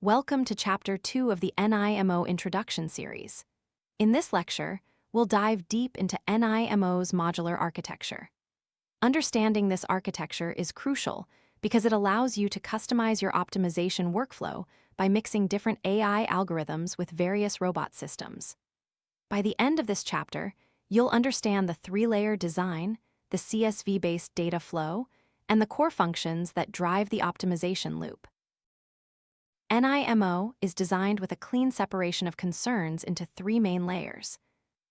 Welcome to Chapter 2 of the NIMO Introduction series. In this lecture, we'll dive deep into NIMO's modular architecture. Understanding this architecture is crucial because it allows you to customize your optimization workflow by mixing different AI algorithms with various robot systems. By the end of this chapter, you'll understand the three-layer design, the CSV-based data flow, and the core functions that drive the optimization loop. NIMO is designed with a clean separation of concerns into three main layers.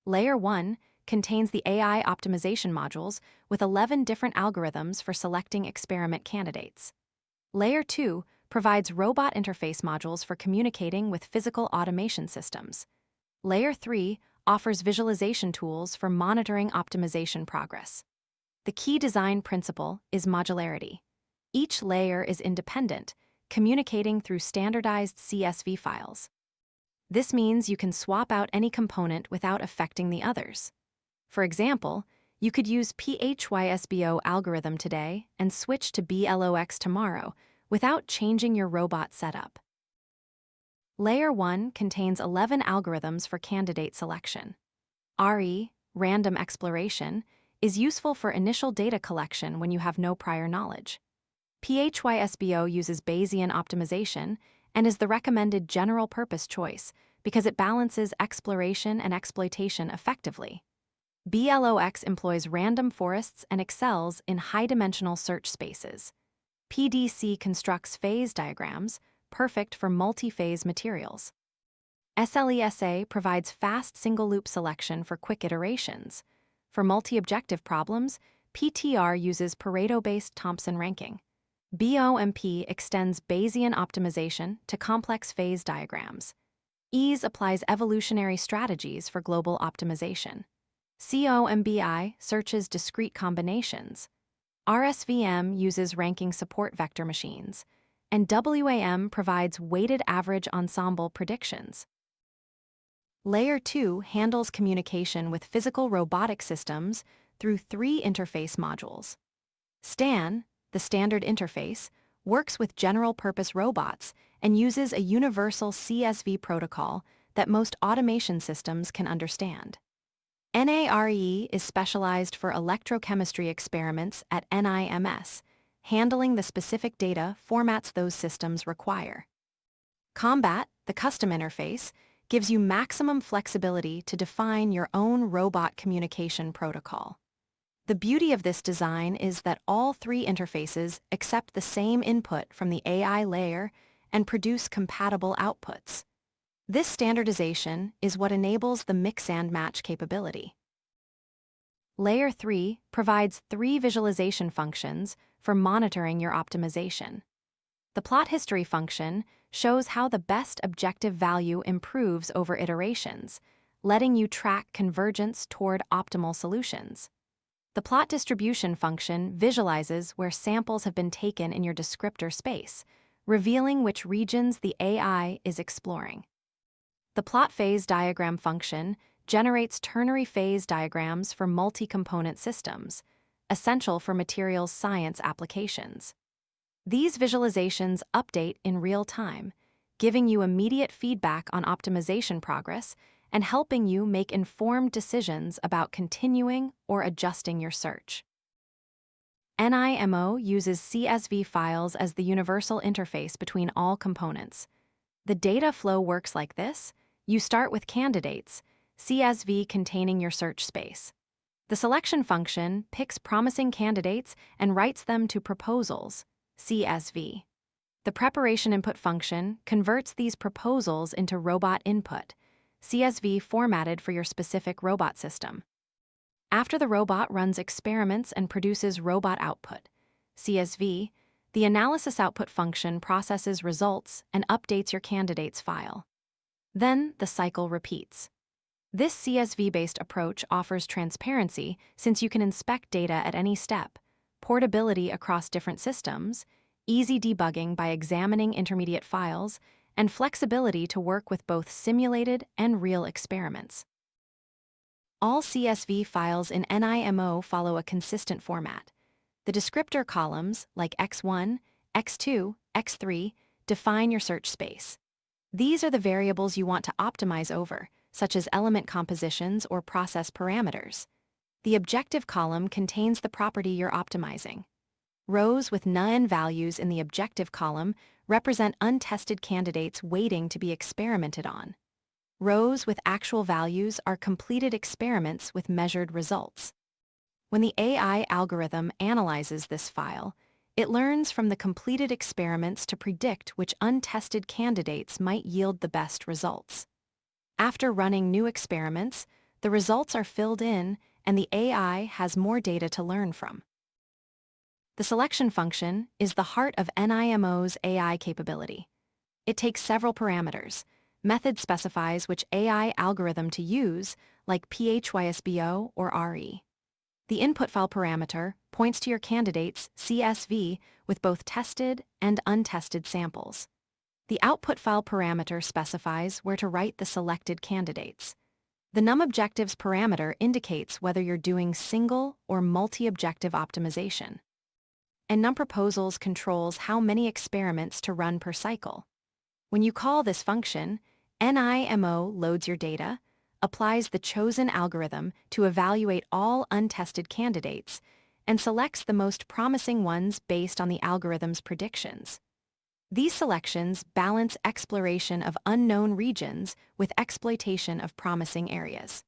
Layer 1 contains the AI optimization modules with 11 different algorithms for selecting experiment candidates. Layer 2 provides robot interface modules for communicating with physical automation systems. Layer 3 offers visualization tools for monitoring optimization progress. The key design principle is modularity. Each layer is independent, communicating through standardized CSV files. This means you can swap out any component without affecting the others. For example, you could use PHYSBO algorithm today and switch to BLOX tomorrow without changing your robot setup. Layer 1 contains 11 algorithms for candidate selection. RE, random exploration, is useful for initial data collection when you have no prior knowledge. PHYSBO uses Bayesian optimization and is the recommended general-purpose choice because it balances exploration and exploitation effectively. BLOX employs random forests and excels in high-dimensional search spaces. PDC constructs phase diagrams, perfect for multi-phase materials. SLESA provides fast single-loop selection for quick iterations. For multi-objective problems, PTR uses Pareto-based Thompson ranking. BOMP extends Bayesian optimization to complex phase diagrams. EASE applies evolutionary strategies for global optimization. COMBI searches discrete combinations. RSVM uses ranking support vector machines. And WAM provides weighted average ensemble predictions. Layer 2 handles communication with physical robotic systems through three interface modules. STAN, the standard interface, works with general-purpose robots and uses a universal CSV protocol that most automation systems can understand. NARE is specialized for electrochemistry experiments at NIMS, handling the specific data formats those systems require. Combat, the custom interface, gives you maximum flexibility to define your own robot communication protocol. The beauty of this design is that all three interfaces accept the same input from the AI layer and produce compatible outputs. This standardization is what enables the mix and match capability. Layer 3 provides three visualization functions for monitoring your optimization. The plot history function shows how the best objective value improves over iterations, letting you track convergence toward optimal solutions. The plot distribution function visualizes where samples have been taken in your descriptor space, revealing which regions the AI is exploring. The plot phase diagram function generates ternary phase diagrams for multi-component systems, essential for materials science applications. These visualizations update in real time, giving you immediate feedback on optimization progress and helping you make informed decisions about continuing or adjusting your search. NIMO uses CSV files as the universal interface between all components. The data flow works like this. You start with candidates, CSV containing your search space. The selection function picks promising candidates and writes them to proposals, CSV. The preparation input function converts these proposals into robot input, CSV formatted for your specific robot system. After the robot runs experiments and produces robot output, CSV, the analysis output function processes results and updates your candidate's file. Then the cycle repeats. This CSV-based approach offers transparency since you can inspect data at any step, portability across different systems, easy debugging by examining intermediate files, and flexibility to work with both simulated and real experiments. All CSV files in NIMO follow a consistent format. The descriptor columns, like X1, X2, X3, define your search space. These are the variables you want to optimize over, such as element compositions or process parameters. The objective column contains the property you're optimizing. Rows with none values in the objective column represent untested candidates waiting to be experimented on. Rows with actual values are completed experiments with measured results. When the AI algorithm analyzes this file, it learns from the completed experiments to predict which untested candidates might yield the best results. After running new experiments, the results are filled in and the AI has more data to learn from. The selection function is the heart of NIMO's AI capability. It takes several parameters. Method specifies which AI algorithm to use, like PHYSBO or RE. The input file parameter points to your candidate's CSV with both tested and untested samples. The output file parameter specifies where to write the selected candidates. The NumObjectives parameter indicates whether you're doing single or multi-objective optimization. And NumProposals controls how many experiments to run per cycle. When you call this function, NIMO loads your data, applies the chosen algorithm to evaluate all untested candidates, and selects the most promising ones based on the algorithm's predictions. These selections balance exploration of unknown regions with exploitation of promising areas.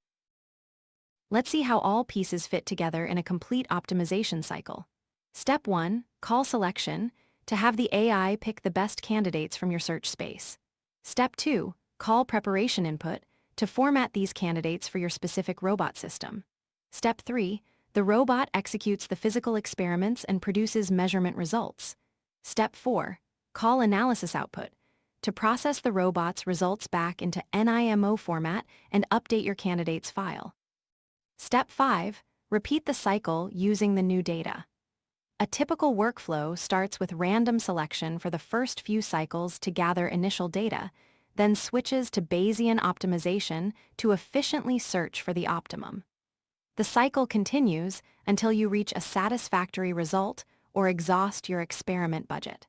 Let's see how all pieces fit together in a complete optimization cycle. Step 1, call selection, to have the AI pick the best candidates from your search space. Step 2, call preparation input, to format these candidates for your specific robot system. Step 3, the robot executes the physical experiments and produces measurement results. Step 4, call analysis output, to process the robot's results back into NIMO format and update your candidate's file. Step 5, repeat the cycle using the new data. A typical workflow starts with random selection for the first few cycles to gather initial data, then switches to Bayesian optimization to efficiently search for the optimum. The cycle continues until you reach a satisfactory result or exhaust your experiment budget.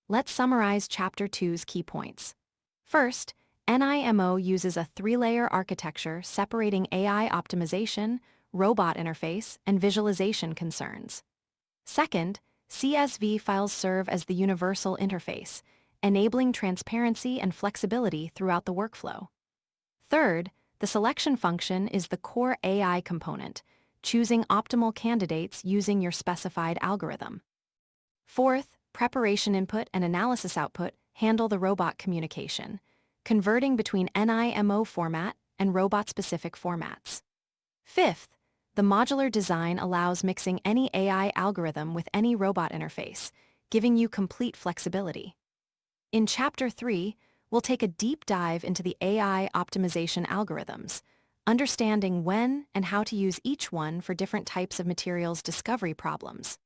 Let's summarize Chapter 2's key points. First, NIMO uses a three-layer architecture separating AI optimization, robot interface, and visualization concerns. Second, CSV files serve as the universal interface, enabling transparency and flexibility throughout the workflow. Third, the selection function is the core AI component, choosing optimal candidates using your specified algorithm. Fourth, preparation input and analysis output handle the robot communication, converting between NIMO format and robot-specific formats. Fifth, the modular design allows mixing any AI algorithm with any robot interface, giving you complete flexibility. In Chapter 3, we'll take a deep dive into the AI optimization algorithms, understanding when and how to use each one for different types of materials discovery problems.